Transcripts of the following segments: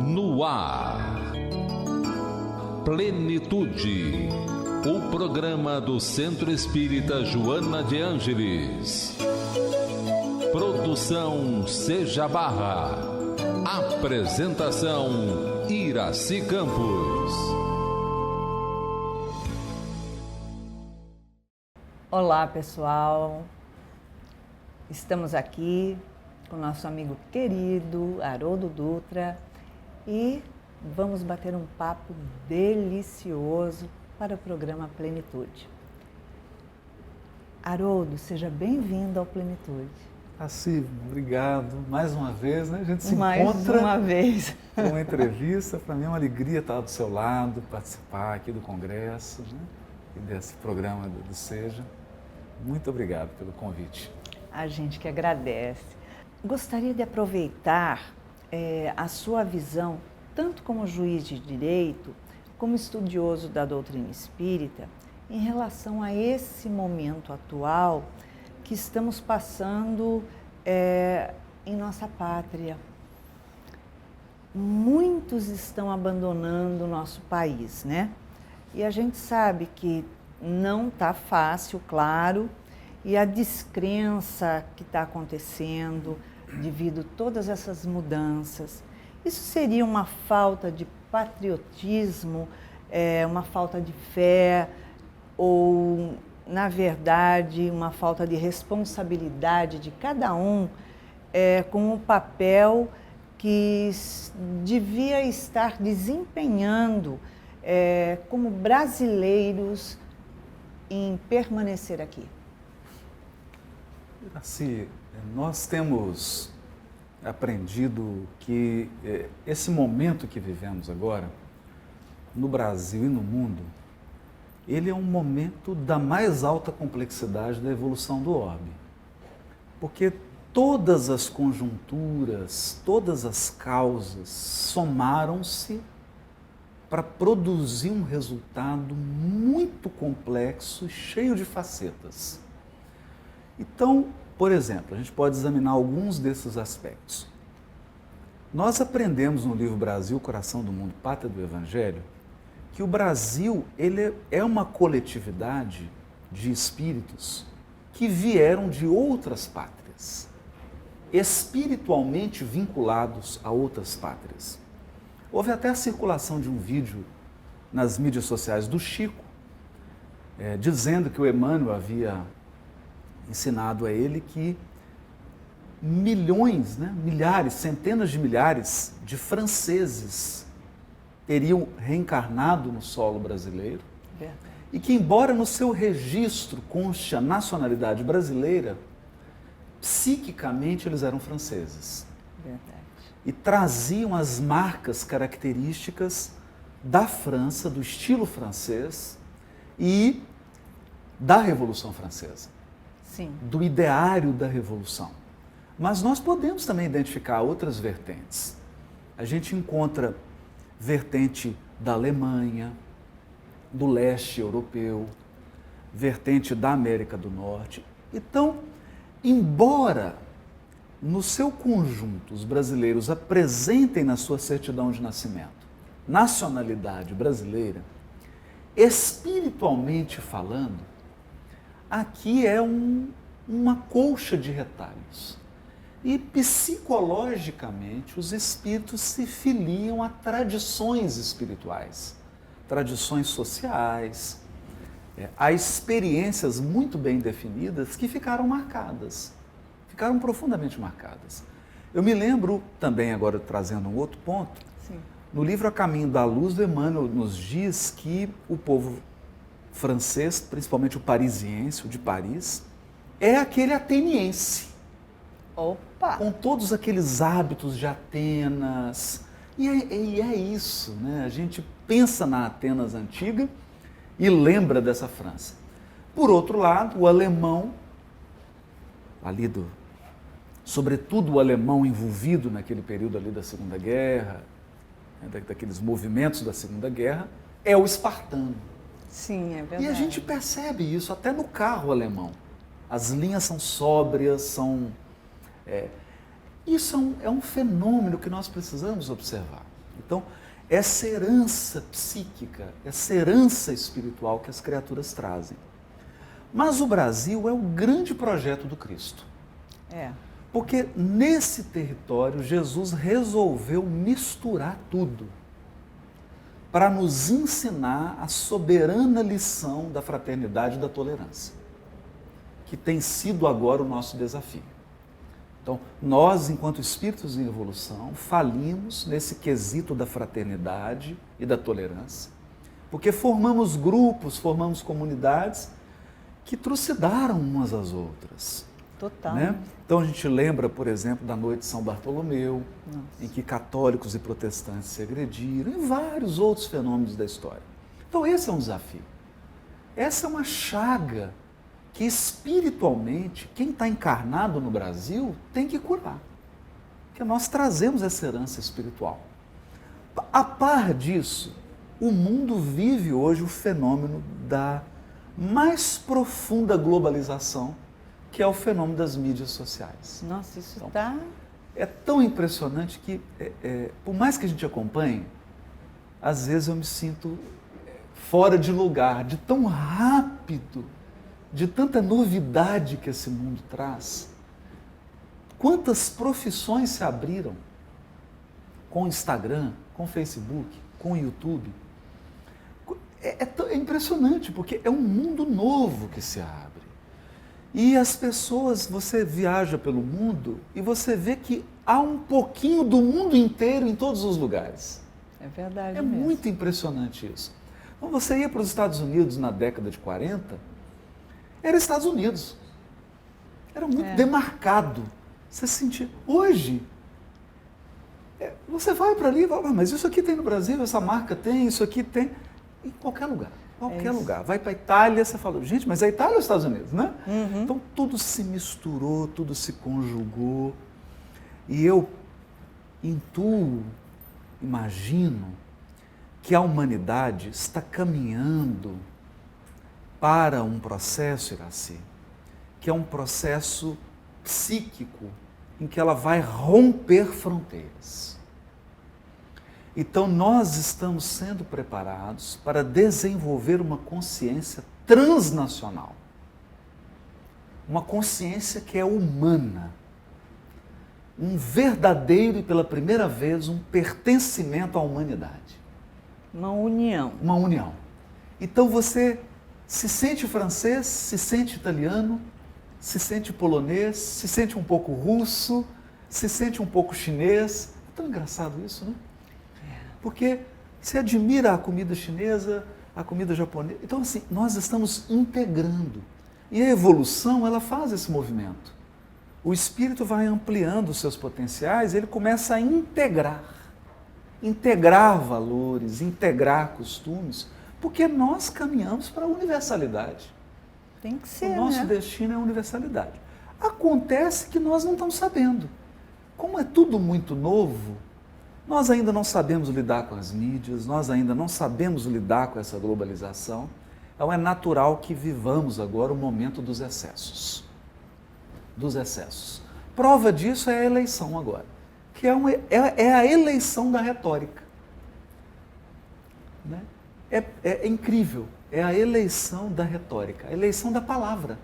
No ar, Plenitude, o programa do Centro Espírita Joana de Ângeles. Produção Seja Barra. Apresentação Iraci Campos. Olá, pessoal. Estamos aqui com nosso amigo querido Haroldo Dutra e vamos bater um papo delicioso para o programa Plenitude. Haroldo, seja bem-vindo ao Plenitude. Iraci, obrigado. Mais uma vez, né? A gente se Mais encontra uma vez. com uma entrevista. Para mim é uma alegria estar do seu lado, participar aqui do Congresso, né? E desse programa do Seja. Muito obrigado pelo convite. A gente que agradece. Gostaria de aproveitar a sua visão, tanto como juiz de direito, como estudioso da doutrina espírita, em relação a esse momento atual que estamos passando em nossa pátria. Muitos estão abandonando o nosso país, né? E a gente sabe que não está fácil, claro, e a descrença que está acontecendo devido a todas essas mudanças. Isso seria uma falta de patriotismo, uma falta de fé ou, na verdade, uma falta de responsabilidade de cada um com o papel que devia estar desempenhando como brasileiros em permanecer aqui? Iraci, nós temos aprendido que esse momento que vivemos agora, no Brasil e no mundo, ele é um momento da mais alta complexidade da evolução do orbe. Porque todas as conjunturas, todas as causas somaram-se para produzir um resultado muito complexo e cheio de facetas. Então, por exemplo, a gente pode examinar alguns desses aspectos. Nós aprendemos no livro Brasil, Coração do Mundo, Pátria do Evangelho, que o Brasil ele é uma coletividade de espíritos que vieram de outras pátrias, espiritualmente vinculados a outras pátrias. Houve até a circulação de um vídeo nas mídias sociais do Chico, dizendo que o Emmanuel havia ensinado a ele que milhões, milhares, centenas de milhares de franceses teriam reencarnado no solo brasileiro. Verdade. E que, embora no seu registro conste a nacionalidade brasileira, psiquicamente eles eram franceses. Verdade. E traziam as marcas características da França, do estilo francês e da Revolução Francesa. Sim. Do ideário da Revolução. Mas nós podemos também identificar outras vertentes. A gente encontra vertente da Alemanha, do leste europeu, vertente da América do Norte. Então, embora no seu conjunto os brasileiros apresentem na sua certidão de nascimento nacionalidade brasileira, espiritualmente falando, aqui é uma colcha de retalhos. E psicologicamente os espíritos se filiam a tradições espirituais, tradições sociais, a experiências muito bem definidas que ficaram marcadas, ficaram profundamente marcadas. Eu me lembro também, agora trazendo um outro ponto, sim, no livro A Caminho da Luz, o Emmanuel nos diz que o povo francês, principalmente o parisiense, o de Paris, é aquele ateniense. Opa! Com todos aqueles hábitos de Atenas. E é isso, né? A gente pensa na Atenas antiga e lembra dessa França. Por outro lado, o alemão, ali sobretudo o alemão envolvido naquele período ali da Segunda Guerra, daqueles movimentos da Segunda Guerra, é o espartano. Sim, é verdade. E a gente percebe isso até no carro alemão. As linhas são sóbrias, Isso é um fenômeno que nós precisamos observar. Então, essa herança psíquica, essa herança espiritual que as criaturas trazem. Mas o Brasil é o grande projeto do Cristo. Porque nesse território Jesus resolveu misturar tudo para nos ensinar a soberana lição da fraternidade e da tolerância, que tem sido agora o nosso desafio. Então, nós, enquanto espíritos em evolução, falimos nesse quesito da fraternidade e da tolerância, porque formamos grupos, formamos comunidades que trucidaram umas às outras. Total. Né? Então, a gente lembra, por exemplo, da noite de São Bartolomeu, em que católicos e protestantes se agrediram, e vários outros fenômenos da história. Então, esse é um desafio. Essa é uma chaga que espiritualmente, quem está encarnado no Brasil tem que curar. Porque nós trazemos essa herança espiritual. A par disso, o mundo vive hoje o fenômeno da mais profunda globalização, que é o fenômeno das mídias sociais. Nossa, isso está... É tão impressionante que, por mais que a gente acompanhe, às vezes eu me sinto fora de lugar, de tão rápido, de tanta novidade que esse mundo traz. Quantas profissões se abriram com o Instagram, com o Facebook, com o YouTube. É impressionante, porque é um mundo novo que se abre. E as pessoas, você viaja pelo mundo e você vê que há um pouquinho do mundo inteiro em todos os lugares. É verdade mesmo. É muito impressionante isso. Então você ia para os Estados Unidos na década de 40, era Estados Unidos. Era muito demarcado. Você sentia... Hoje, você vai para ali e fala, mas isso aqui tem no Brasil, essa marca tem, isso aqui tem... Em qualquer lugar. Qualquer lugar. Vai para a Itália, você fala, gente, mas a Itália é os Estados Unidos, né? Uhum. Então tudo se misturou, tudo se conjugou. E eu intuo, imagino, que a humanidade está caminhando para um processo, Iraci, que é um processo psíquico, em que ela vai romper fronteiras. Então, nós estamos sendo preparados para desenvolver uma consciência transnacional. Uma consciência que é humana. Um verdadeiro e, pela primeira vez, um pertencimento à humanidade. Uma união. Uma união. Então, você se sente francês, se sente italiano, se sente polonês, se sente um pouco russo, se sente um pouco chinês. É tão engraçado isso, né? Porque você admira a comida chinesa, a comida japonesa. Então, assim, nós estamos integrando. E a evolução, ela faz esse movimento. O espírito vai ampliando os seus potenciais, ele começa a integrar. Integrar valores, integrar costumes, porque nós caminhamos para a universalidade. Tem que ser, o nosso né? destino é a universalidade. Acontece que nós não estamos sabendo. Como é tudo muito novo, nós ainda não sabemos lidar com as mídias, nós ainda não sabemos lidar com essa globalização. Então é natural que vivamos agora o momento dos excessos. Dos excessos. Prova disso é a eleição agora, que é a eleição da retórica. Né? É incrível, é a eleição da retórica, a eleição da palavra.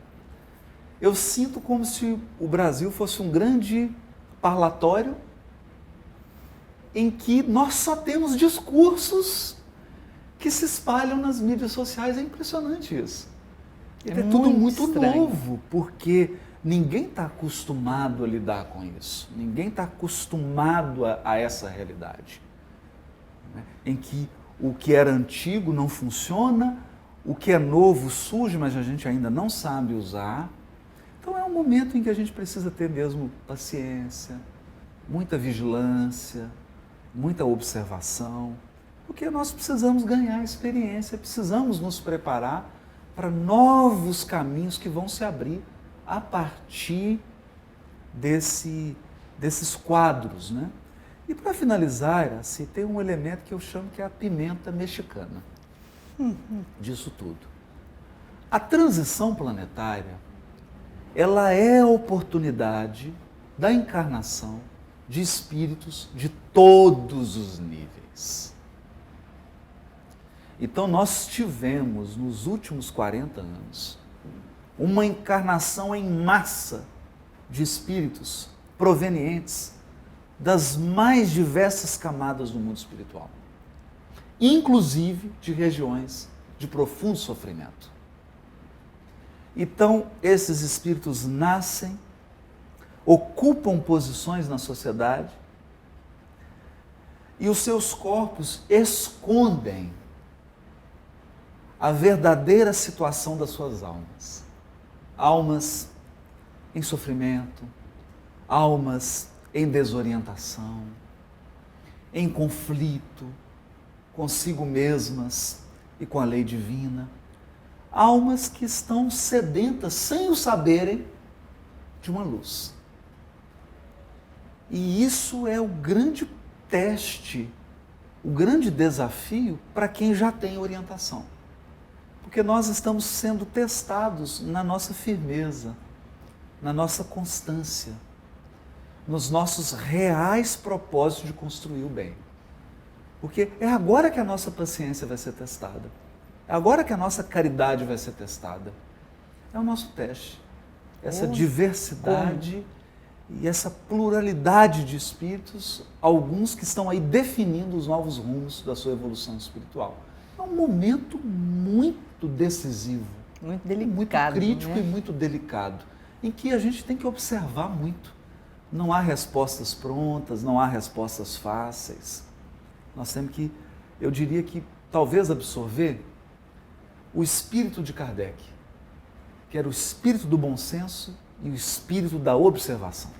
Eu sinto como se o Brasil fosse um grande parlatório em que nós só temos discursos que se espalham nas mídias sociais. É impressionante isso. É tudo muito novo, porque ninguém está acostumado a lidar com isso. Ninguém está acostumado a essa realidade. Né? Em que o que era antigo não funciona, o que é novo surge, mas a gente ainda não sabe usar. Então é um momento em que a gente precisa ter mesmo paciência, muita vigilância, muita observação, porque nós precisamos ganhar experiência, precisamos nos preparar para novos caminhos que vão se abrir a partir desses quadros, né? E para finalizar, Iraci, tem um elemento que eu chamo que é a pimenta mexicana disso tudo. A transição planetária, ela é a oportunidade da encarnação de espíritos de todos os níveis. Então nós tivemos, nos últimos 40 anos, uma encarnação em massa de espíritos provenientes das mais diversas camadas do mundo espiritual, inclusive de regiões de profundo sofrimento. Então, esses espíritos nascem, ocupam posições na sociedade e os seus corpos escondem a verdadeira situação das suas almas. Almas em sofrimento, almas em desorientação, em conflito consigo mesmas e com a lei divina. Almas que estão sedentas, sem o saberem, de uma luz. E isso é o grande teste, o grande desafio para quem já tem orientação. Porque nós estamos sendo testados na nossa firmeza, na nossa constância, nos nossos reais propósitos de construir o bem. Porque é agora que a nossa paciência vai ser testada. É agora que a nossa caridade vai ser testada. É o nosso teste. Essa diversidade e essa pluralidade de espíritos, alguns que estão aí definindo os novos rumos da sua evolução espiritual. É um momento muito decisivo, muito delicado, muito crítico, né? E muito delicado, em que a gente tem que observar muito. Não há respostas prontas, não há respostas fáceis. Nós temos que, eu diria que, talvez absorver o espírito de Kardec, que era o espírito do bom senso e o espírito da observação.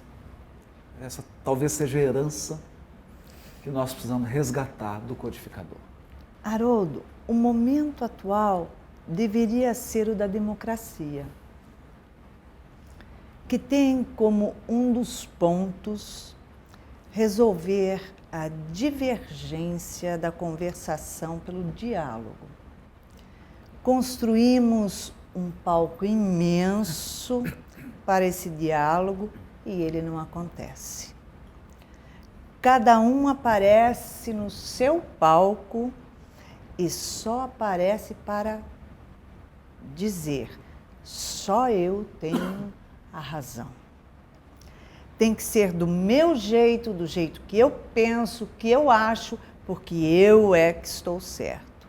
Essa talvez seja a herança que nós precisamos resgatar do codificador. Haroldo, o momento atual deveria ser o da democracia, que tem como um dos pontos resolver a divergência da conversação pelo diálogo. Construímos um palco imenso para esse diálogo e ele não acontece. Cada um aparece no seu palco e só aparece para dizer: só eu tenho a razão. Tem que ser do meu jeito, do jeito que eu penso, que eu acho, porque eu é que estou certo.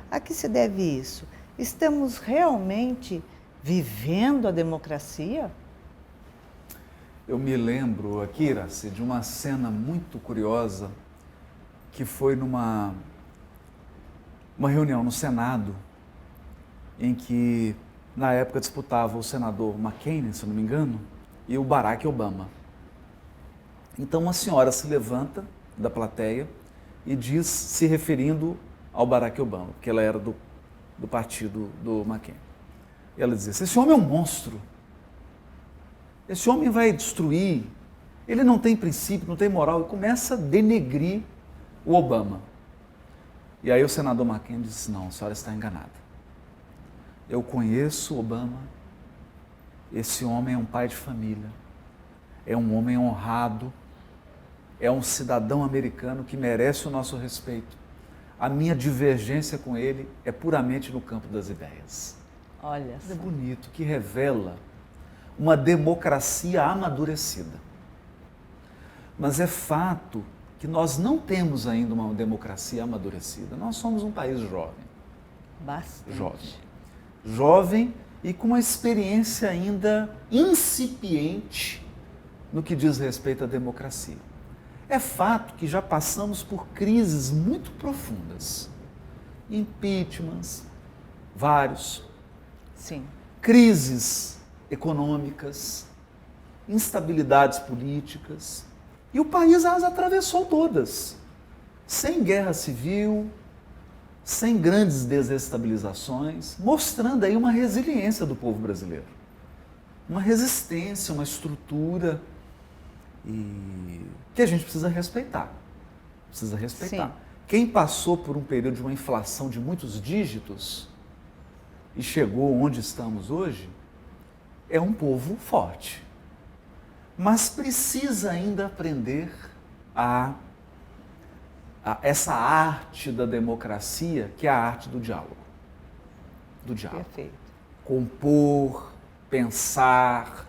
A que se deve isso? Estamos realmente vivendo a democracia? Eu me lembro aqui, Iraci, de uma cena muito curiosa que foi numa reunião no Senado, em que, na época, disputava o senador McCain, se não me engano, e o Barack Obama. Então, uma senhora se levanta da plateia e diz, se referindo ao Barack Obama, porque ela era do partido do McCain. E ela dizia: esse homem é um monstro. Esse homem vai destruir. Ele não tem princípio, não tem moral. E começa a denegrir o Obama. E aí o senador McCain disse: não, a senhora está enganada. Eu conheço o Obama. Esse homem é um pai de família. É um homem honrado. É um cidadão americano que merece o nosso respeito. A minha divergência com ele é puramente no campo das ideias. Olha só. É bonito, que revela uma democracia amadurecida. Mas é fato que nós não temos ainda uma democracia amadurecida. Nós somos um país jovem. Bastante. Jovem e com uma experiência ainda incipiente no que diz respeito à democracia. É fato que já passamos por crises muito profundas. Impeachments, vários. Sim. Crises econômicas, instabilidades políticas. E o país as atravessou todas. Sem guerra civil, sem grandes desestabilizações, mostrando aí uma resiliência do povo brasileiro. Uma resistência, uma estrutura e que a gente precisa respeitar. Precisa respeitar. Sim. Quem passou por um período de uma inflação de muitos dígitos e chegou onde estamos hoje, é um povo forte. mas precisa ainda aprender essa arte da democracia, que é a arte do diálogo. Do diálogo. Perfeito. Compor, pensar,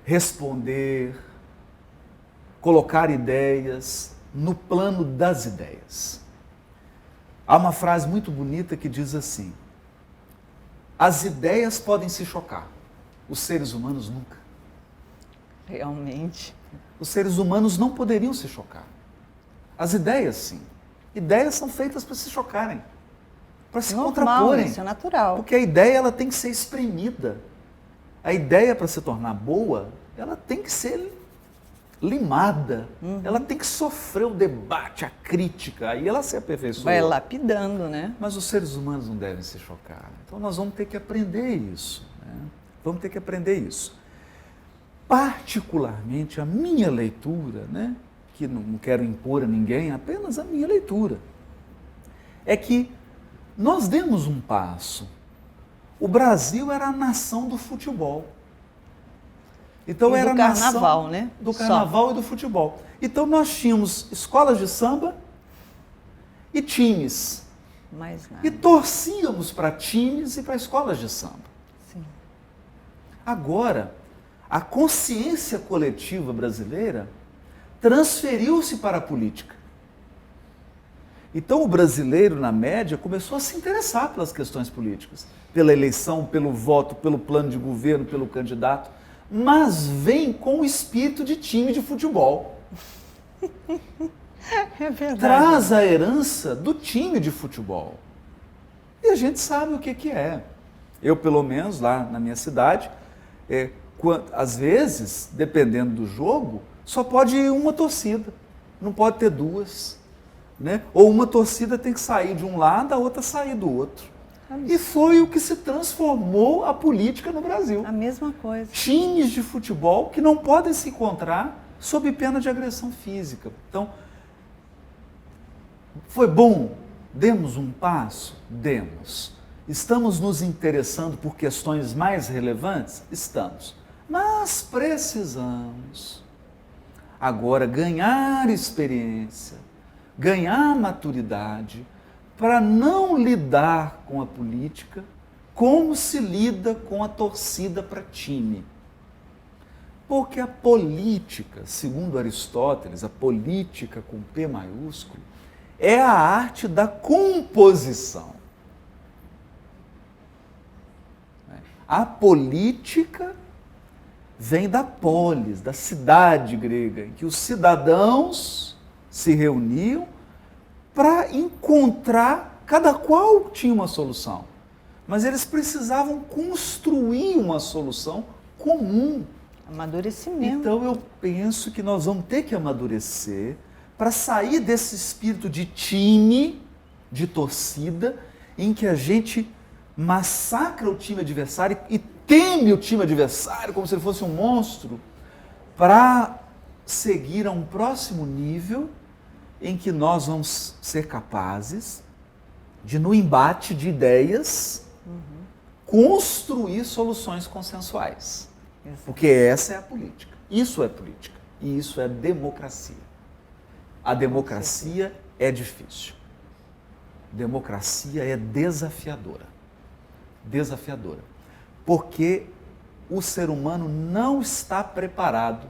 responder, colocar ideias no plano das ideias. Há uma frase muito bonita que diz assim: as ideias podem se chocar, os seres humanos nunca. Realmente. Os seres humanos não poderiam se chocar. As ideias, sim. Ideias são feitas para se chocarem, para se contraporem. Isso é natural. Porque a ideia ela tem que ser espremida. A ideia, para se tornar boa, ela tem que ser limada. Ela tem que sofrer o debate, a crítica, aí ela se aperfeiçoa. Vai lapidando, né? Mas os seres humanos não devem se chocar. Então nós vamos ter que aprender isso. Né? Vamos ter que aprender isso. Particularmente a minha leitura, né? Que não quero impor a ninguém, apenas a minha leitura, é que nós demos um passo. O Brasil era a nação do futebol. Então era a nação carnaval, né? Do carnaval e do futebol. Então nós tínhamos escolas de samba e times. Mais nada. E torcíamos para times e para escolas de samba. Sim. Agora, a consciência coletiva brasileira transferiu-se para a política. Então o brasileiro, na média, começou a se interessar pelas questões políticas, pela eleição, pelo voto, pelo plano de governo, pelo candidato, mas vem com o espírito de time de futebol. É verdade. Traz a herança do time de futebol. E a gente sabe o que é. Eu, pelo menos, lá na minha cidade, às vezes, dependendo do jogo, só pode ir uma torcida, não pode ter duas. Né? Ou uma torcida tem que sair de um lado, a outra sair do outro. E foi o que se transformou a política no Brasil. A mesma coisa. Times de futebol que não podem se encontrar sob pena de agressão física. Então, foi bom? Demos um passo? Demos. Estamos nos interessando por questões mais relevantes? Estamos. Mas precisamos agora ganhar experiência, ganhar maturidade, para não lidar com a política como se lida com a torcida para time. Porque a política, segundo Aristóteles, a política com P maiúsculo, é a arte da composição. A política vem da polis, da cidade grega, em que os cidadãos se reuniam para encontrar, cada qual tinha uma solução, mas eles precisavam construir uma solução comum. Amadurecimento. Então eu penso que nós vamos ter que amadurecer para sair desse espírito de time, de torcida, em que a gente massacra o time adversário e teme o time adversário como se ele fosse um monstro, para seguir a um próximo nível em que nós vamos ser capazes de, no embate de ideias, construir soluções consensuais. Exato. Porque essa é a política. Isso é política. E isso é democracia. A democracia é difícil. Democracia é desafiadora. Desafiadora. Porque o ser humano não está preparado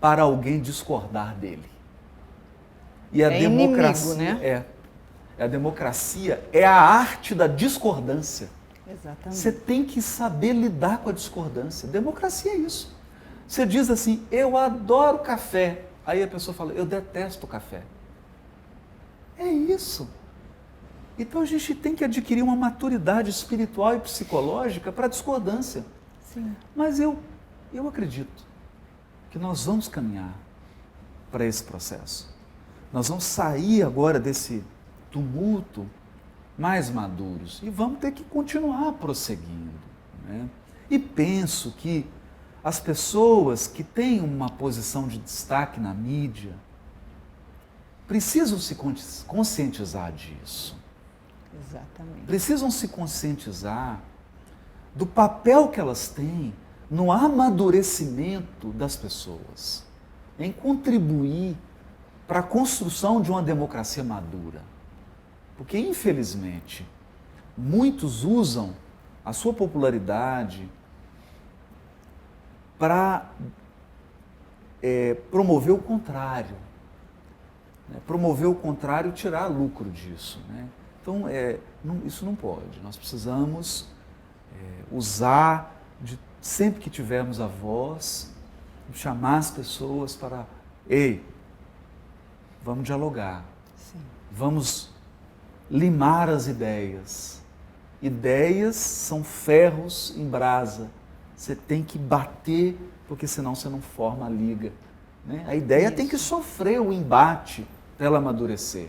para alguém discordar dele. E a democracia inimigo, né? A democracia é a arte da discordância. Exatamente. Você tem que saber lidar com a discordância. Democracia é isso. Você diz assim, eu adoro café. Aí a pessoa fala, eu detesto café. É isso. Então a gente tem que adquirir uma maturidade espiritual e psicológica para a discordância. Sim. Mas eu acredito que nós vamos caminhar para esse processo. Nós vamos sair agora desse tumulto mais maduros e vamos ter que continuar prosseguindo. Né? E penso que as pessoas que têm uma posição de destaque na mídia precisam se conscientizar disso. Exatamente. Precisam se conscientizar do papel que elas têm no amadurecimento das pessoas, em contribuir para a construção de uma democracia madura. Porque, infelizmente, muitos usam a sua popularidade para promover o contrário. Né? Promover o contrário e tirar lucro disso. Né? Então, isso não pode. Nós precisamos usar, sempre que tivermos a voz, chamar as pessoas para, ei, vamos dialogar, Sim. vamos limar as ideias. Ideias são ferros em brasa. Você tem que bater, porque senão você não forma a liga. Né? A ideia tem que sofrer o embate para ela amadurecer.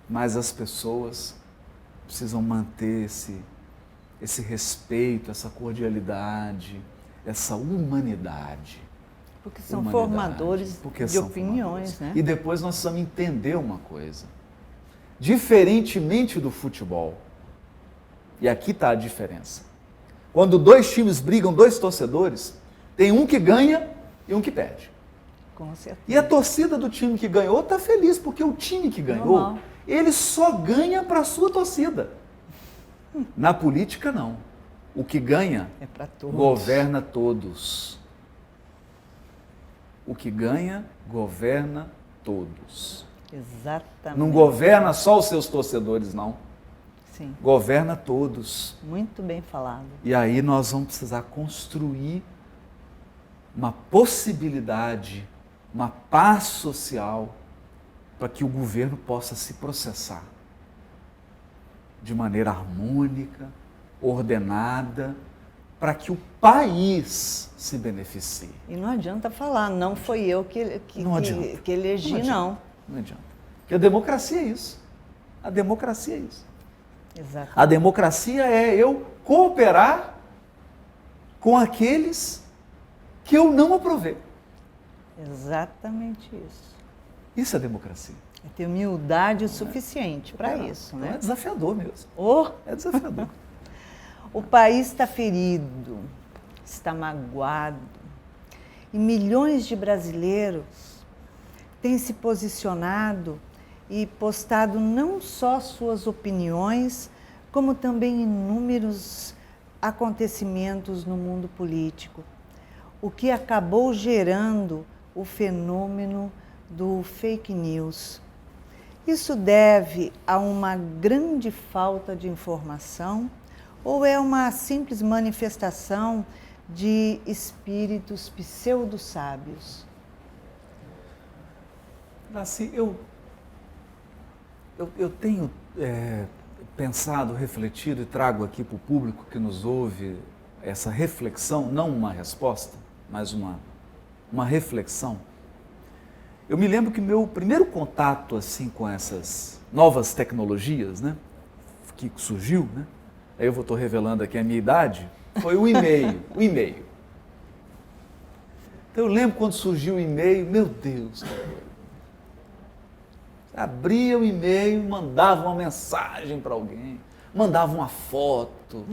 Mas as pessoas precisam manter esse respeito, essa cordialidade, essa humanidade. Porque são formadores de opiniões, né? E depois nós precisamos entender uma coisa. Diferentemente do futebol, e aqui está a diferença. Quando dois times brigam, dois torcedores, tem um que ganha e um que perde. Com certeza. E a torcida do time que ganhou está feliz, porque o time que ganhou, Normal. ele só ganha para a sua torcida. Na política, não. O que ganha É para todos. governa todos. O que ganha, governa todos. Exatamente. Não governa só os seus torcedores, não. Sim, Governa todos. muito bem falado. E aí nós vamos precisar construir uma possibilidade, uma paz social, para que o governo possa se processar de maneira harmônica, ordenada, para que o país se beneficie. E não adianta falar, não foi eu que elegi, Não adianta. não. Não adianta. Porque a democracia é isso. A democracia é isso. Exato. A democracia é eu cooperar com aqueles que eu não aprovei. Exatamente isso. Isso é democracia. É ter humildade o suficiente para isso, Então né? é desafiador mesmo. Oh, É desafiador. o país está ferido, está magoado. E milhões de brasileiros têm se posicionado e postado não só suas opiniões, como também inúmeros acontecimentos no mundo político, o que acabou gerando o fenômeno do fake news. Isso deve a uma grande falta de informação ou é uma simples manifestação de espíritos pseudo-sábios? Assim, eu tenho pensado, refletido e trago aqui para o público que nos ouve essa reflexão, não uma resposta, mas uma reflexão. Eu me lembro que meu primeiro contato assim com essas novas tecnologias, né, que surgiu, né, aí eu estou revelando aqui a minha idade, foi o e-mail. Então eu lembro quando surgiu o e-mail, meu Deus, abria o e-mail, mandava uma mensagem para alguém, mandava uma foto,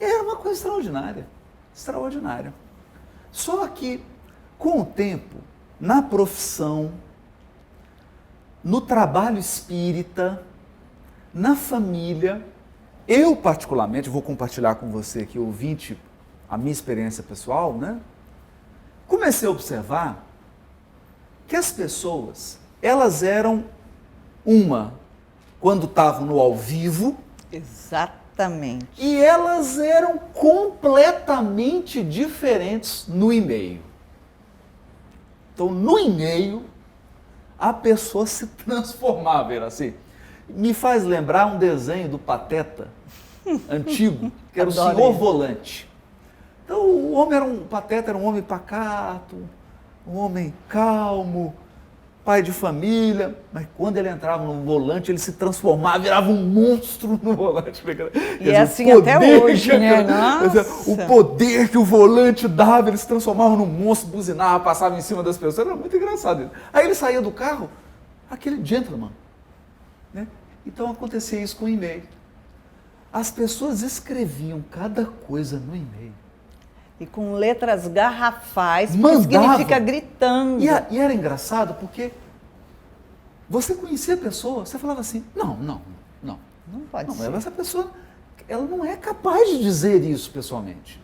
era uma coisa extraordinária. Só que, com o tempo, na profissão, no trabalho espírita, na família, eu particularmente, vou compartilhar com você aqui, ouvinte, a minha experiência pessoal, né? Comecei a observar que as pessoas, elas eram quando estavam no ao vivo. Exatamente. E elas eram completamente diferentes no e-mail. Então, no e-mail, a pessoa se transformava, era assim. Me faz lembrar um desenho do Pateta, antigo, que era o Senhor Volante. Então, o Pateta era um homem pacato, um homem calmo, pai de família, mas quando ele entrava no volante, ele se transformava, virava um monstro no volante. E é assim até hoje, né? Nossa. O poder que o volante dava, ele se transformava num monstro, buzinava, passava em cima das pessoas, era muito engraçado isso. Aí ele saía do carro, aquele gentleman. Né? Então acontecia isso com o e-mail. As pessoas escreviam cada coisa no e-mail. E com letras garrafais, que Mandava. significa gritando. E era engraçado porque você conhecia a pessoa, você falava assim, não. Não pode ser. Essa pessoa, ela não é capaz de dizer isso pessoalmente.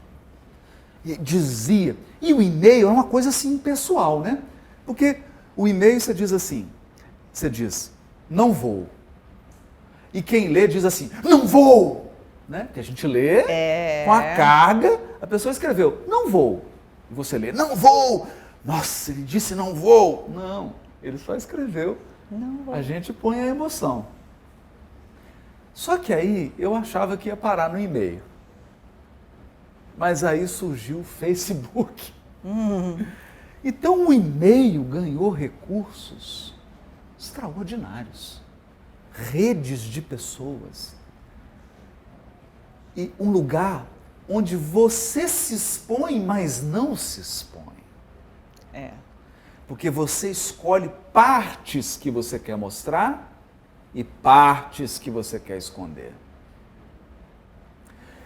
E dizia. E o e-mail é uma coisa assim pessoal, né? Porque o e-mail você diz assim, você diz, não vou. E quem lê diz assim, não vou! Né? Que a gente lê com a carga, a pessoa escreveu, não vou. E você lê, não vou! Nossa, ele disse não vou! Não, ele só escreveu. Não vou. A gente põe a emoção. Só que aí eu achava que ia parar no e-mail. Mas aí surgiu o Facebook. Então o e-mail ganhou recursos extraordinários. Redes de pessoas. E um lugar onde você se expõe, mas não se expõe. É. Porque você escolhe partes que você quer mostrar e partes que você quer esconder.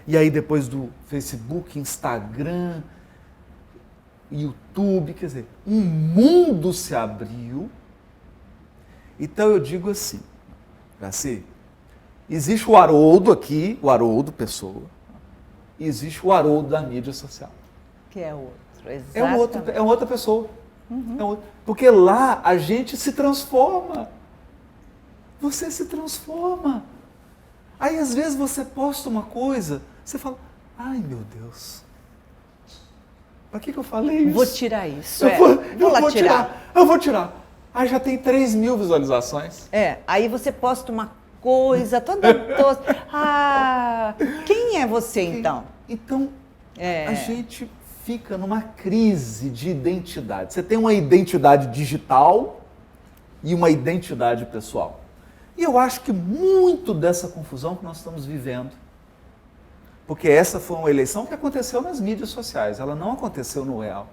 E aí depois do Facebook, Instagram, YouTube, quer dizer, um mundo se abriu. Então eu digo assim, Graci, existe o Haroldo aqui, o Haroldo pessoa, e existe o Haroldo da mídia social. Que é outro, exatamente. É outra pessoa. Porque lá a gente se transforma. Você se transforma. Aí às vezes você posta uma coisa, você fala, ai meu Deus, para que eu falei isso? Vou tirar isso. Eu vou tirar. Aí já tem 3.000 visualizações. Aí você posta uma coisa toda tosca. Quem é você então? Então, a gente fica numa crise de identidade. Você tem uma identidade digital e uma identidade pessoal. E eu acho que muito dessa confusão que nós estamos vivendo, porque essa foi uma eleição que aconteceu nas mídias sociais, ela não aconteceu no real.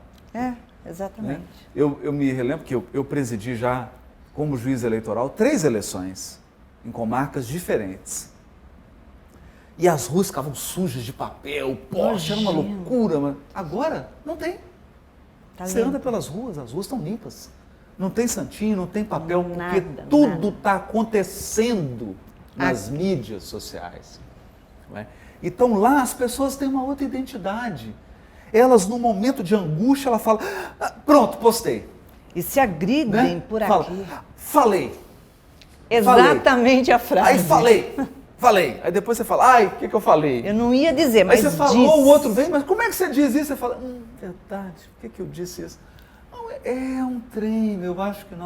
Exatamente. Né? Eu me relembro que eu presidi já, como juiz eleitoral, 3 eleições em comarcas diferentes. E as ruas ficavam sujas de papel, poxa, era uma loucura. Mas agora, não tem. Você anda pelas ruas, as ruas estão limpas. Não tem santinho, não tem papel, porque tudo está acontecendo nas mídias sociais. Não é? Então lá as pessoas têm uma outra identidade. Elas, no momento de angústia, ela fala, pronto, postei. E se agridem por aqui. Falei. Exatamente a frase. Aí falei. Aí depois você fala, o que eu falei? Eu não ia dizer, mas aí você falou, o outro vem, mas como é que você diz isso? Você fala, verdade, por que eu disse isso? Não, é um treino, eu acho que é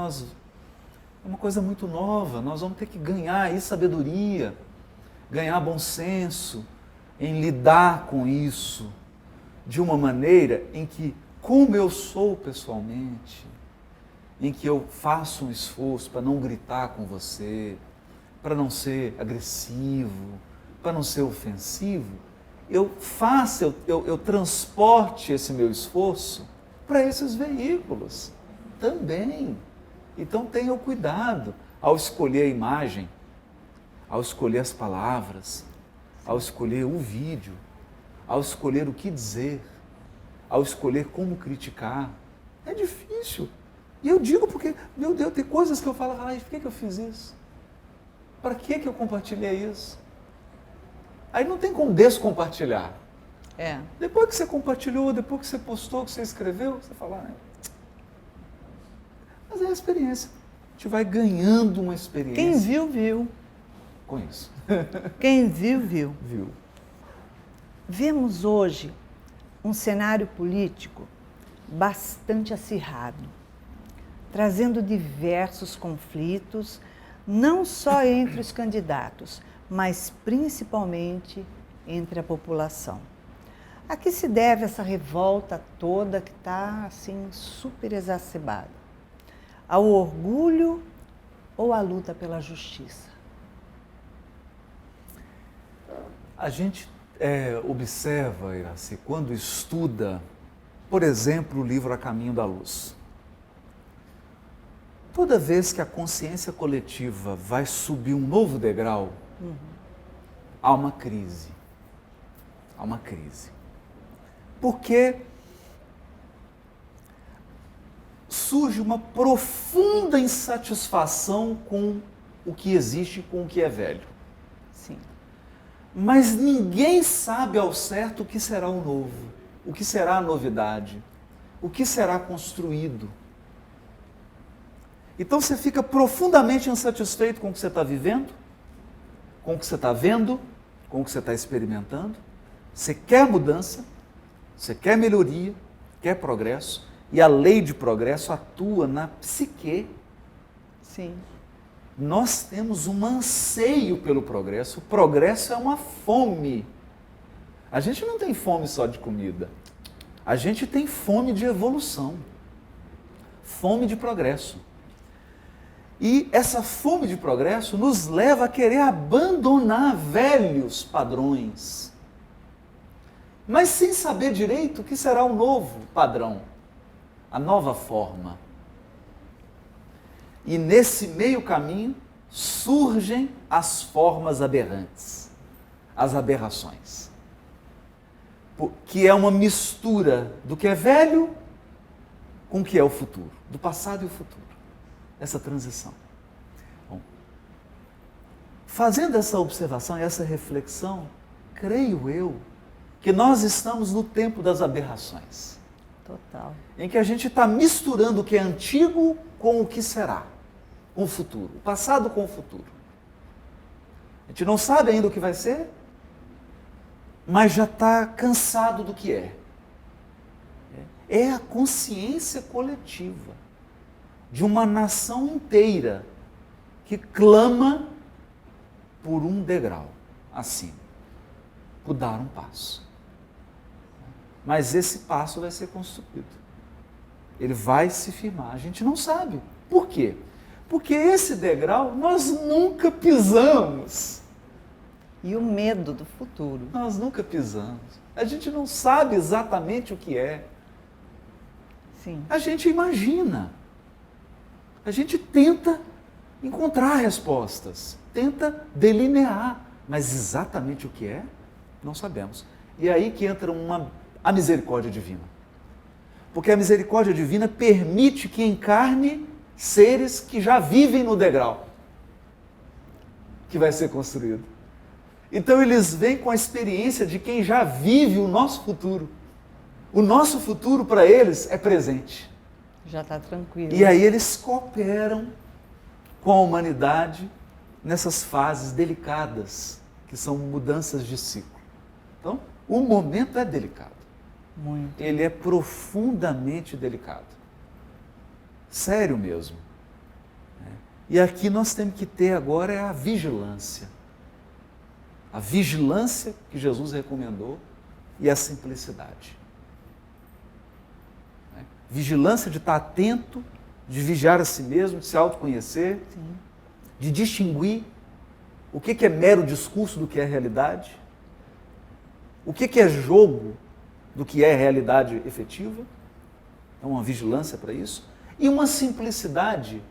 uma coisa muito nova, nós vamos ter que ganhar aí sabedoria, ganhar bom senso, em lidar com isso, de uma maneira em que, como eu sou pessoalmente, em que eu faço um esforço para não gritar com você, para não ser agressivo, para não ser ofensivo, eu transporte esse meu esforço para esses veículos também. Então tenha cuidado ao escolher a imagem, ao escolher as palavras, ao escolher o vídeo, ao escolher o que dizer, ao escolher como criticar. É difícil. E eu digo porque, meu Deus, tem coisas que eu falo, por que eu fiz isso? Para que eu compartilhei isso? Aí não tem como descompartilhar. Depois que você compartilhou, depois que você postou, que você escreveu, você fala, mas é a experiência. A gente vai ganhando uma experiência. Quem viu, viu. Com isso. Quem viu, viu. Viu. Vemos hoje um cenário político bastante acirrado, trazendo diversos conflitos, não só entre os candidatos, mas principalmente entre a população. A que se deve essa revolta toda que está assim super exacerbada? Ao orgulho ou à luta pela justiça? A gente observa, Iraci, quando estuda, por exemplo, o livro A Caminho da Luz. Toda vez que a consciência coletiva vai subir um novo degrau, há uma crise. Há uma crise. Porque surge uma profunda insatisfação com o que existe, com o que é velho. Sim. Mas ninguém sabe ao certo o que será o novo, o que será a novidade, o que será construído. Então você fica profundamente insatisfeito com o que você está vivendo, com o que você está vendo, com o que você está experimentando. Você quer mudança, você quer melhoria, quer progresso, e a lei de progresso atua na psique. Sim. Nós temos um anseio pelo progresso. O progresso é uma fome. A gente não tem fome só de comida. A gente tem fome de evolução. Fome de progresso. E essa fome de progresso nos leva a querer abandonar velhos padrões, mas sem saber direito o que será o novo padrão, a nova forma. E nesse meio caminho surgem as formas aberrantes, as aberrações, que é uma mistura do que é velho com o que é o futuro, do passado e o futuro. Essa transição. Bom, fazendo essa observação e essa reflexão, creio eu que nós estamos no tempo das aberrações. Total. Em que a gente está misturando o que é antigo com o que será, com o futuro, o passado com o futuro. A gente não sabe ainda o que vai ser, mas já está cansado do que é. É a consciência coletiva de uma nação inteira que clama por um degrau acima, por dar um passo. Mas esse passo vai ser construído. Ele vai se firmar. A gente não sabe. Por quê? Porque esse degrau nós nunca pisamos. E o medo do futuro. Nós nunca pisamos. A gente não sabe exatamente o que é. Sim. A gente imagina. A gente tenta encontrar respostas, tenta delinear, mas exatamente o que é, não sabemos. E é aí que entra a misericórdia divina. Porque a misericórdia divina permite que encarne seres que já vivem no degrau que vai ser construído. Então eles vêm com a experiência de quem já vive o nosso futuro. O nosso futuro para eles é presente. Já está tranquilo. E aí eles cooperam com a humanidade nessas fases delicadas, que são mudanças de ciclo. Então, o momento é delicado. Muito. Ele é profundamente delicado. Sério mesmo. E aqui nós temos que ter agora é a vigilância. A vigilância que Jesus recomendou e a simplicidade. Vigilância de estar atento, de vigiar a si mesmo, de se autoconhecer, Sim. de distinguir o que é mero discurso do que é realidade, o que é jogo do que é realidade efetiva. Então, uma vigilância para isso. E uma simplicidade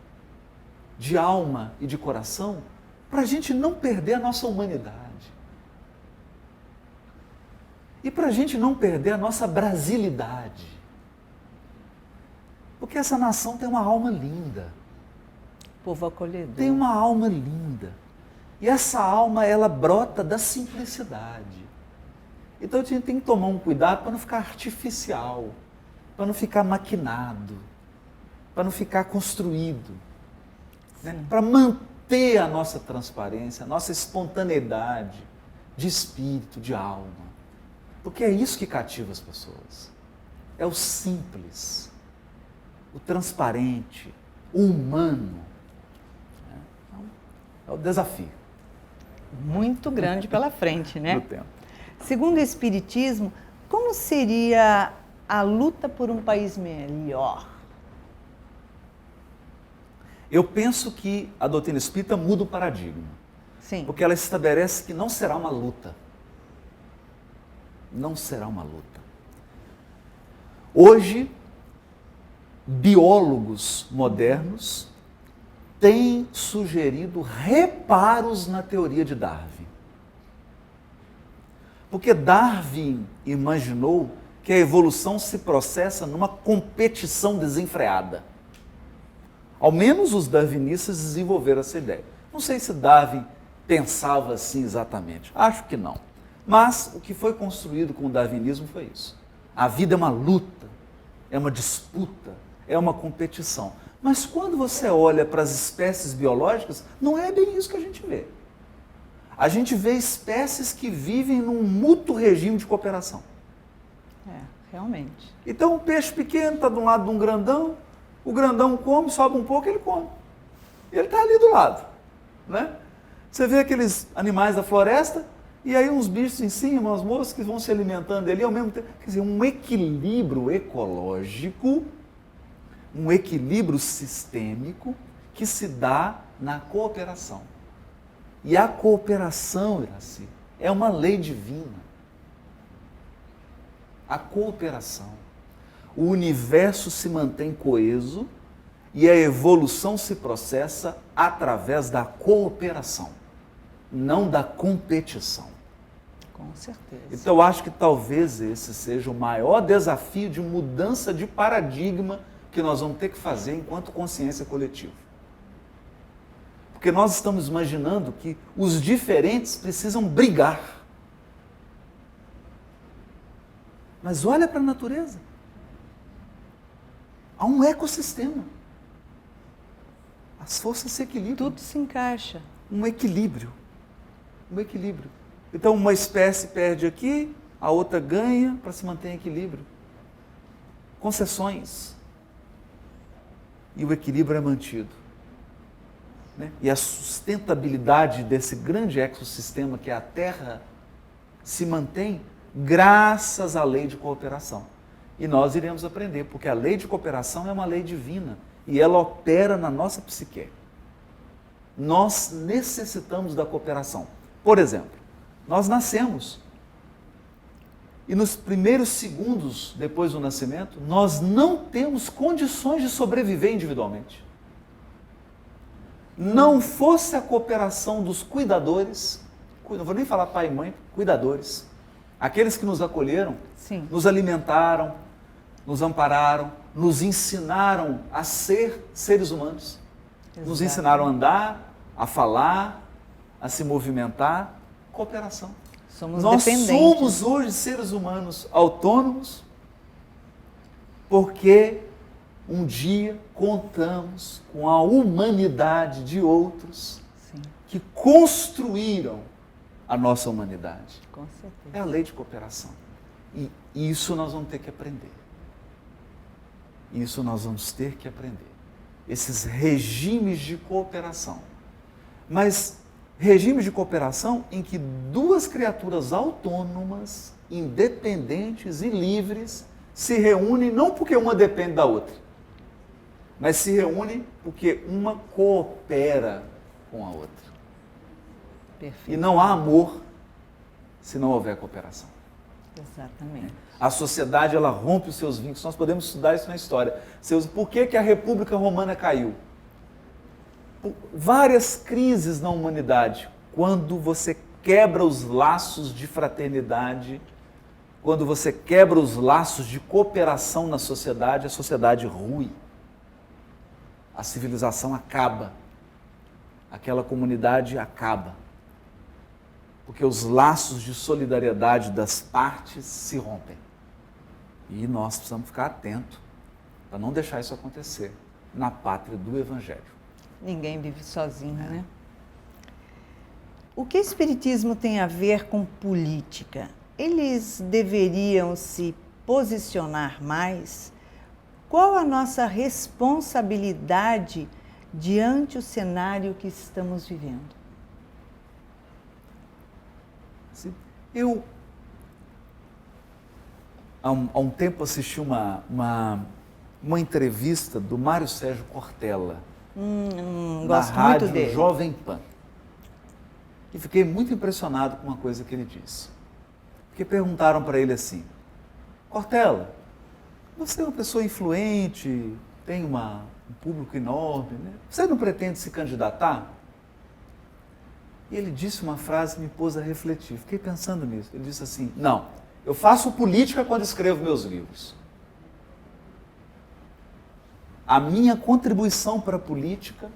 de alma e de coração para a gente não perder a nossa humanidade. E para a gente não perder a nossa brasilidade. Porque essa nação tem uma alma linda. Povo acolhedor. Tem uma alma linda. E essa alma, ela brota da simplicidade. Então a gente tem que tomar um cuidado para não ficar artificial, para não ficar maquinado, para não ficar construído. Né? Para manter a nossa transparência, a nossa espontaneidade de espírito, de alma. Porque é isso que cativa as pessoas. É o simples. O transparente, o humano. Então, é o desafio. Muito grande pela frente, né? Do tempo. Segundo o Espiritismo, como seria a luta por um país melhor? Eu penso que a doutrina espírita muda o paradigma. Sim. Porque ela estabelece que não será uma luta. Não será uma luta. Hoje, biólogos modernos têm sugerido reparos na teoria de Darwin. Porque Darwin imaginou que a evolução se processa numa competição desenfreada. Ao menos os darwinistas desenvolveram essa ideia. Não sei se Darwin pensava assim exatamente, acho que não. Mas o que foi construído com o darwinismo foi isso. A vida é uma luta, é uma disputa, é uma competição. Mas quando você olha para as espécies biológicas, não é bem isso que a gente vê. A gente vê espécies que vivem num mútuo regime de cooperação. É, realmente. Então um peixe pequeno está de um lado de um grandão, o grandão come, sobe um pouco, ele come. E ele está ali do lado, né? Você vê aqueles animais da floresta, e aí uns bichos em cima, umas moscas que vão se alimentando ali ao mesmo tempo. Quer dizer, um equilíbrio ecológico, um equilíbrio sistêmico que se dá na cooperação. E a cooperação, Iraci, é uma lei divina. A cooperação. O universo se mantém coeso e a evolução se processa através da cooperação, não da competição. Com certeza. Então eu acho que talvez esse seja o maior desafio de mudança de paradigma que nós vamos ter que fazer enquanto consciência coletiva. Porque nós estamos imaginando que os diferentes precisam brigar. Mas olha para a natureza. Há um ecossistema. As forças se equilibram. Tudo se encaixa. Um equilíbrio. Um equilíbrio. Então uma espécie perde aqui, a outra ganha para se manter em equilíbrio. Concessões. E o equilíbrio é mantido. Né? E a sustentabilidade desse grande ecossistema que é a Terra se mantém graças à lei de cooperação. E nós iremos aprender, porque a lei de cooperação é uma lei divina e ela opera na nossa psique. Nós necessitamos da cooperação. Por exemplo, nós nascemos e nos primeiros segundos depois do nascimento, nós não temos condições de sobreviver individualmente. Não fosse a cooperação dos cuidadores, não vou nem falar pai e mãe, cuidadores, aqueles que nos acolheram, Sim. nos alimentaram, nos ampararam, nos ensinaram a ser seres humanos. Exato. Nos ensinaram a andar, a falar, a se movimentar. Cooperação. Somos Nós dependentes. somos hoje seres humanos autônomos porque um dia contamos com a humanidade de outros Sim, que construíram a nossa humanidade. com certeza. É a lei de cooperação. E isso nós vamos ter que aprender. Isso nós vamos ter que aprender. Esses regimes de cooperação. Mas regimes de cooperação em que duas criaturas autônomas, independentes e livres se reúnem não porque uma depende da outra, mas se reúnem porque uma coopera com a outra. Perfeito. E não há amor se não houver cooperação. Exatamente. A sociedade, ela rompe os seus vínculos. Nós podemos estudar isso na história. Por que a República Romana caiu? Por várias crises na humanidade. Quando você quebra os laços de fraternidade, quando você quebra os laços de cooperação na sociedade, a sociedade rui. A civilização acaba. Aquela comunidade acaba. Porque os laços de solidariedade das partes se rompem. E nós precisamos ficar atentos para não deixar isso acontecer na pátria do Evangelho. Ninguém vive sozinho, né? O que o Espiritismo tem a ver com política? Eles deveriam se posicionar mais? Qual a nossa responsabilidade diante o cenário que estamos vivendo? Eu, há um tempo, assisti uma entrevista do Mário Sérgio Cortella, na Gosto rádio muito dele. Jovem Pan. E fiquei muito impressionado com uma coisa que ele disse. Porque perguntaram para ele assim, Cortella, você é uma pessoa influente, tem um público enorme, né? Você não pretende se candidatar? E ele disse uma frase que me pôs a refletir. Fiquei pensando nisso. Ele disse assim, não, Eu faço política quando escrevo meus livros. A minha contribuição para a política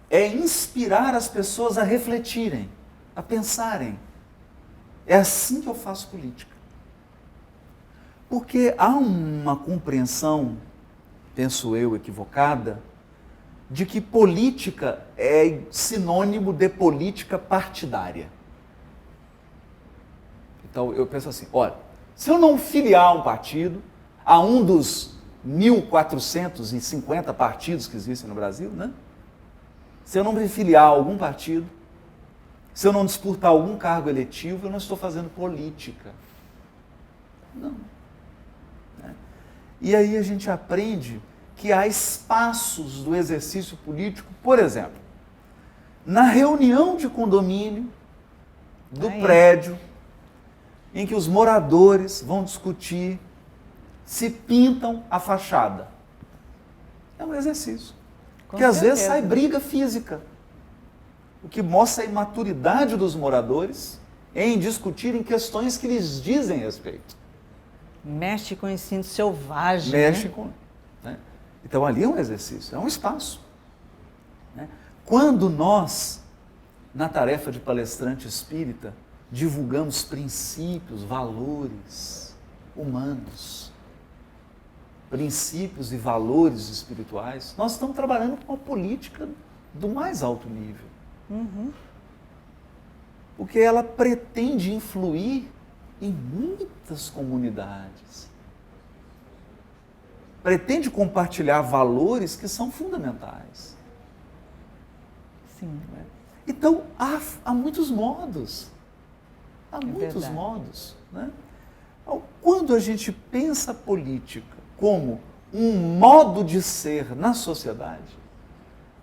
é inspirar as pessoas a refletirem, a pensarem. É assim que eu faço política. Porque há uma compreensão, penso eu, equivocada, de que política é sinônimo de política partidária. Então eu penso assim, olha, se eu não filiar um partido a um dos 1.450 partidos que existem no Brasil, né? Se eu não me filiar a algum partido, se eu não disputar algum cargo eletivo, eu não estou fazendo política. Não. E aí a gente aprende que há espaços do exercício político, por exemplo, na reunião de condomínio do prédio, em que os moradores vão discutir se pintam a fachada. É um exercício. Porque às vezes sai briga física, o que mostra a imaturidade dos moradores em discutirem questões que lhes dizem respeito. Mexe com o instinto selvagem. Mexe né? com... Né? Então ali é um exercício, é um espaço. Né? Quando nós, na tarefa de palestrante espírita, divulgamos princípios, valores humanos, princípios e valores espirituais, nós estamos trabalhando com uma política do mais alto nível. Uhum. Porque ela pretende influir em muitas comunidades. Pretende compartilhar valores que são fundamentais. Sim. Então, há muitos modos. Há muitos verdade. modos. Né? Quando a gente pensa a política como um modo de ser na sociedade,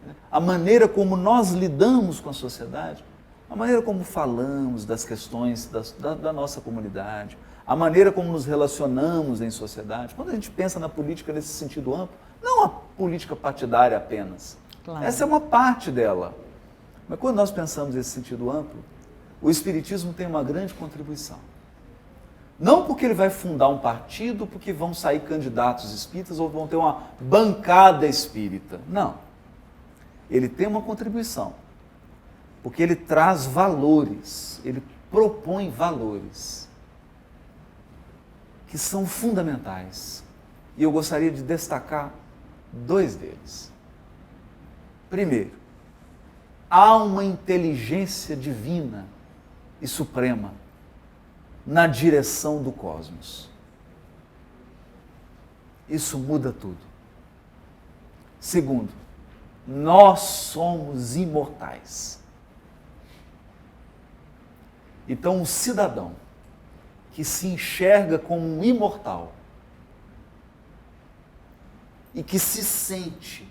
né? A maneira como nós lidamos com a sociedade, a maneira como falamos das questões da nossa comunidade, a maneira como nos relacionamos em sociedade, quando a gente pensa na política nesse sentido amplo, não a política partidária apenas. Claro. Essa é uma parte dela. Mas quando nós pensamos nesse sentido amplo, o Espiritismo tem uma grande contribuição. Não porque ele vai fundar um partido, porque vão sair candidatos espíritas ou vão ter uma bancada espírita. Não. Ele tem uma contribuição. Porque ele traz valores, ele propõe valores que são fundamentais. E eu gostaria de destacar 2 deles. Primeiro, há uma inteligência divina e suprema na direção do cosmos. Isso muda tudo. Segundo, nós somos imortais. Então, um cidadão que se enxerga como um imortal e que se sente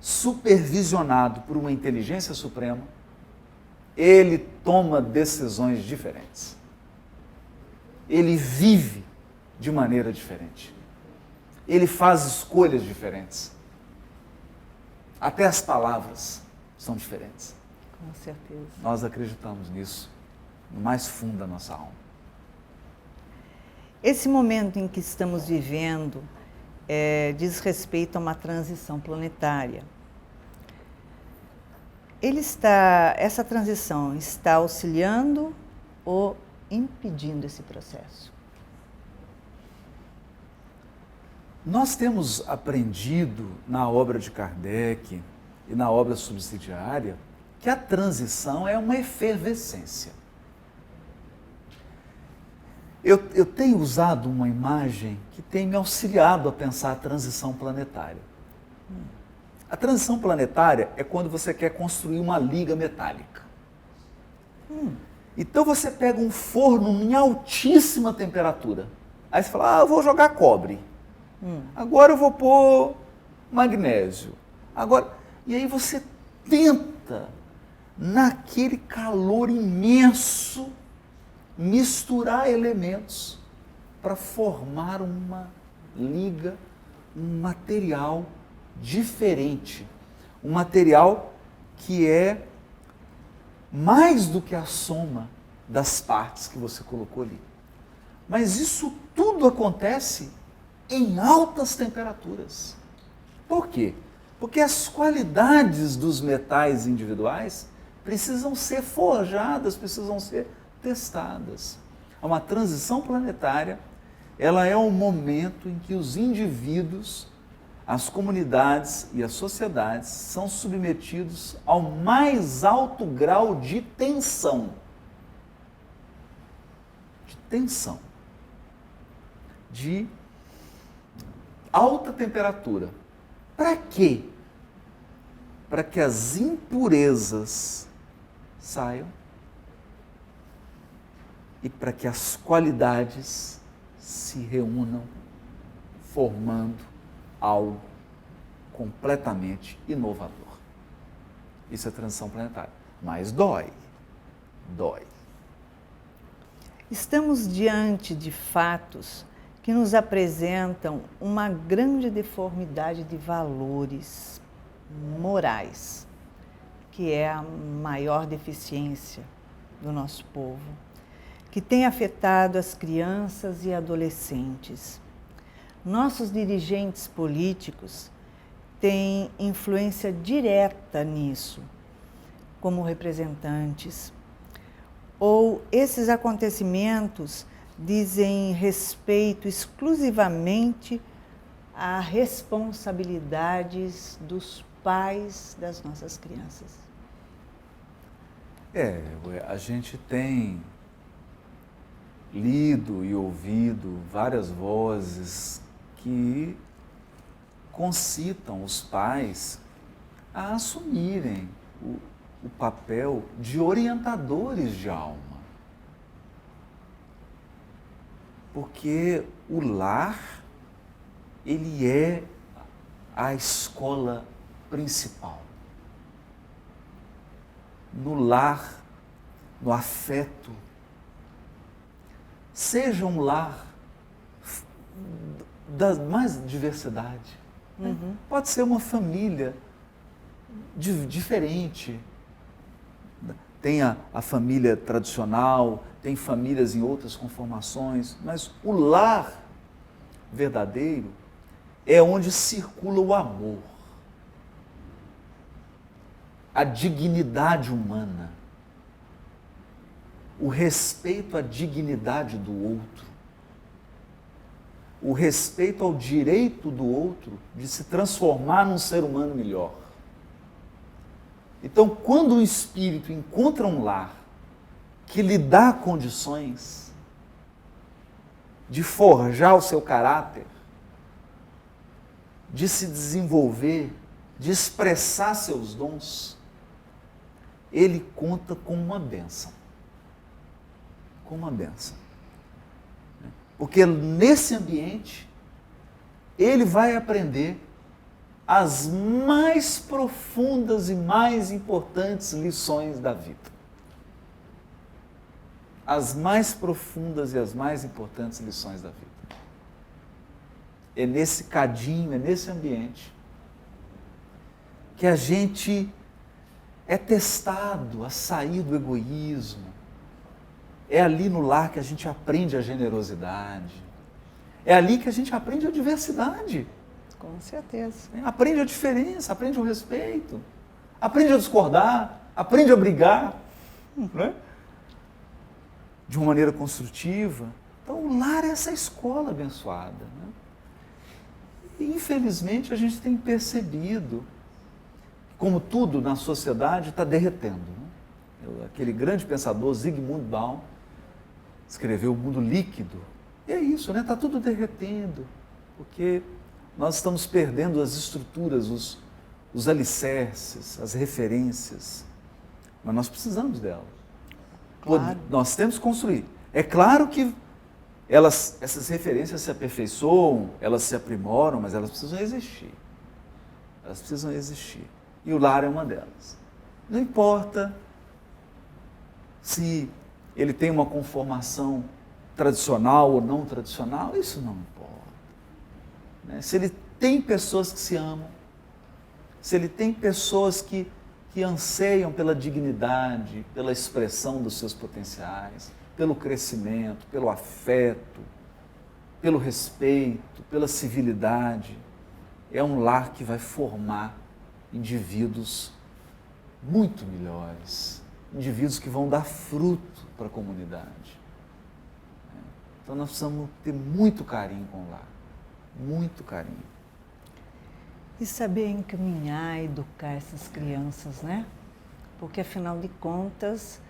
supervisionado por uma inteligência suprema, ele toma decisões diferentes. Ele vive de maneira diferente. Ele faz escolhas diferentes. Até as palavras são diferentes. Com certeza. Nós acreditamos nisso no mais fundo da nossa alma. Esse momento em que estamos vivendo diz respeito a uma transição planetária. Essa transição está auxiliando ou impedindo esse processo? Nós temos aprendido na obra de Kardec e na obra subsidiária que a transição é uma efervescência. Eu tenho usado uma imagem que tem me auxiliado a pensar a transição planetária. A transição planetária é quando você quer construir uma liga metálica. Então você pega um forno em altíssima temperatura. Aí você fala, eu vou jogar cobre. Agora eu vou pôr magnésio. E aí você tenta, naquele calor imenso, misturar elementos para formar uma liga, um material diferente. Um material que é mais do que a soma das partes que você colocou ali. Mas isso tudo acontece em altas temperaturas. Por quê? Porque as qualidades dos metais individuais precisam ser forjadas, precisam ser testadas. Uma transição planetária, ela é um momento em que os indivíduos, as comunidades e as sociedades são submetidos ao mais alto grau de tensão. De tensão. De alta temperatura. Para quê? Para que as impurezas saiam e para que as qualidades se reúnam, formando algo completamente inovador. Isso é transição planetária. Mas dói. Dói. Estamos diante de fatos que nos apresentam uma grande deformidade de valores morais, que é a maior deficiência do nosso povo, que tem afetado as crianças e adolescentes. Nossos dirigentes políticos têm influência direta nisso, como representantes. Ou esses acontecimentos dizem respeito exclusivamente a responsabilidades dos pais das nossas crianças. A gente tem lido e ouvido várias vozes que concitam os pais a assumirem o papel de orientadores de alma. Porque o lar, ele é a escola principal. No lar, no afeto, seja um lar da mais diversidade. Uhum. Pode ser uma família diferente. Tem a família tradicional, tem famílias em outras conformações, mas o lar verdadeiro é onde circula o amor, a dignidade humana, o respeito à dignidade do outro, o respeito ao direito do outro de se transformar num ser humano melhor. Então, quando o espírito encontra um lar que lhe dá condições de forjar o seu caráter, de se desenvolver, de expressar seus dons, ele conta com uma bênção. Com uma bênção. Porque nesse ambiente, ele vai aprender as mais profundas e mais importantes lições da vida. As mais profundas e as mais importantes lições da vida. É nesse cadinho, é nesse ambiente que a gente é testado a sair do egoísmo. É ali no lar que a gente aprende a generosidade. É ali que a gente aprende a diversidade. Com certeza. Aprende a diferença, aprende o respeito, aprende a discordar, aprende a brigar, né? De uma maneira construtiva. Então, o lar é essa escola abençoada. Né? E, infelizmente, a gente tem percebido, como tudo na sociedade está derretendo. Né? Aquele grande pensador, Zygmunt Bauman, escreveu O Mundo Líquido. E é isso, né? Está tudo derretendo, porque nós estamos perdendo as estruturas, os alicerces, as referências, mas nós precisamos delas. Claro. Nós temos que construir. É claro que essas referências se aperfeiçoam, elas se aprimoram, mas elas precisam existir. Elas precisam existir. E o lar é uma delas. Não importa se ele tem uma conformação tradicional ou não tradicional, isso não importa. Se ele tem pessoas que se amam, se ele tem pessoas que anseiam pela dignidade, pela expressão dos seus potenciais, pelo crescimento, pelo afeto, pelo respeito, pela civilidade. É um lar que vai formar indivíduos muito melhores, indivíduos que vão dar fruto para a comunidade. Então nós precisamos ter muito carinho com o lar, muito carinho. E saber encaminhar, educar essas crianças, né? Porque afinal de contas,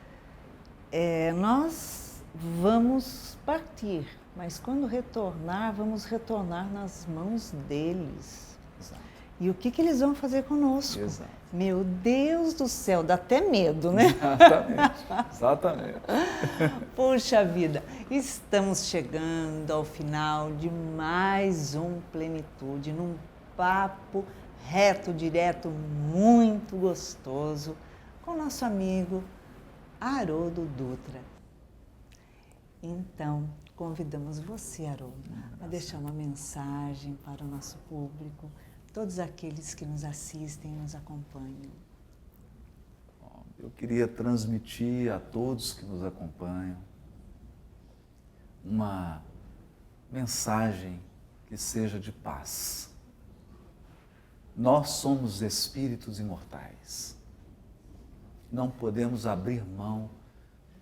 nós vamos partir, mas quando retornar, vamos retornar nas mãos deles. Exato. E o que eles vão fazer conosco? Exato. Meu Deus do céu, dá até medo, né? Exatamente. Puxa vida, estamos chegando ao final de mais um Plenitude, num papo reto, direto, muito gostoso, com nosso amigo Haroldo Dutra. Então, convidamos você, Haroldo, a deixar uma mensagem para o nosso público, todos aqueles que nos assistem e nos acompanham. Eu queria transmitir a todos que nos acompanham uma mensagem que seja de paz. Nós somos espíritos imortais. Não podemos abrir mão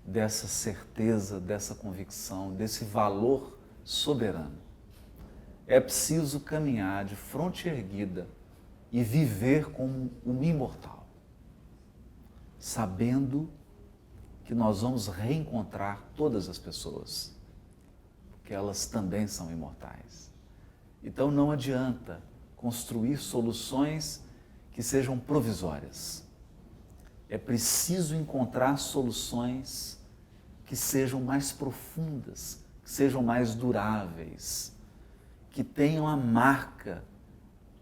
dessa certeza, dessa convicção, desse valor soberano. É preciso caminhar de fronte erguida e viver como um imortal, sabendo que nós vamos reencontrar todas as pessoas, porque elas também são imortais. Então não adianta construir soluções que sejam provisórias. É preciso encontrar soluções que sejam mais profundas, que sejam mais duráveis, que tenham a marca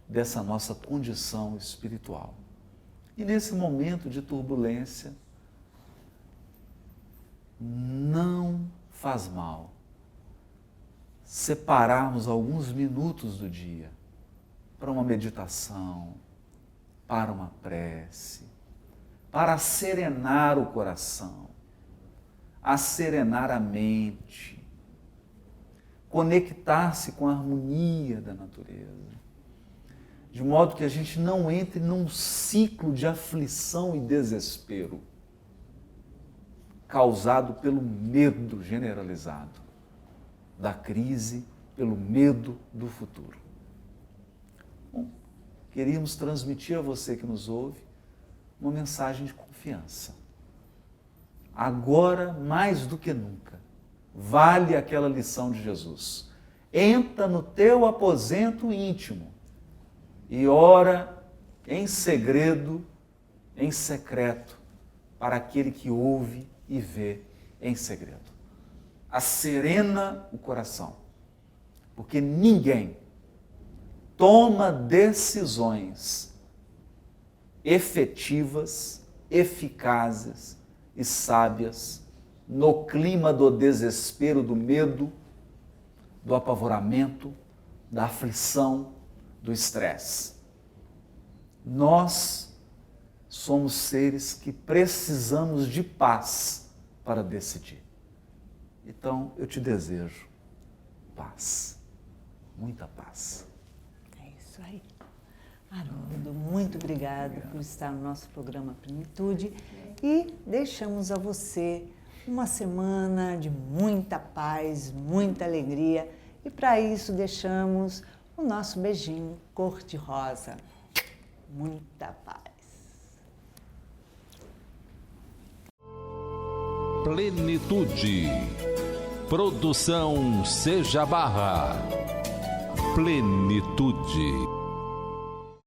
dessa nossa condição espiritual. E nesse momento de turbulência, não faz mal separarmos alguns minutos do dia para uma meditação, para uma prece, para serenar o coração, serenar a mente, conectar-se com a harmonia da natureza, de modo que a gente não entre num ciclo de aflição e desespero causado pelo medo generalizado da crise, pelo medo do futuro. Bom, queríamos transmitir a você que nos ouve uma mensagem de confiança. Agora, mais do que nunca, vale aquela lição de Jesus. Entra no teu aposento íntimo e ora em segredo, em secreto, para aquele que ouve e vê em segredo. Acerena o coração, porque ninguém toma decisões efetivas, eficazes e sábias no clima do desespero, do medo, do apavoramento, da aflição, do estresse. Nós somos seres que precisamos de paz para decidir. Então, eu te desejo paz, muita paz. É isso aí. Haroldo, muito obrigada por estar no nosso programa Plenitude e deixamos a você uma semana de muita paz, muita alegria e para isso deixamos o nosso beijinho cor-de-rosa. Muita paz. Plenitude. Produção Seja Barra. Plenitude.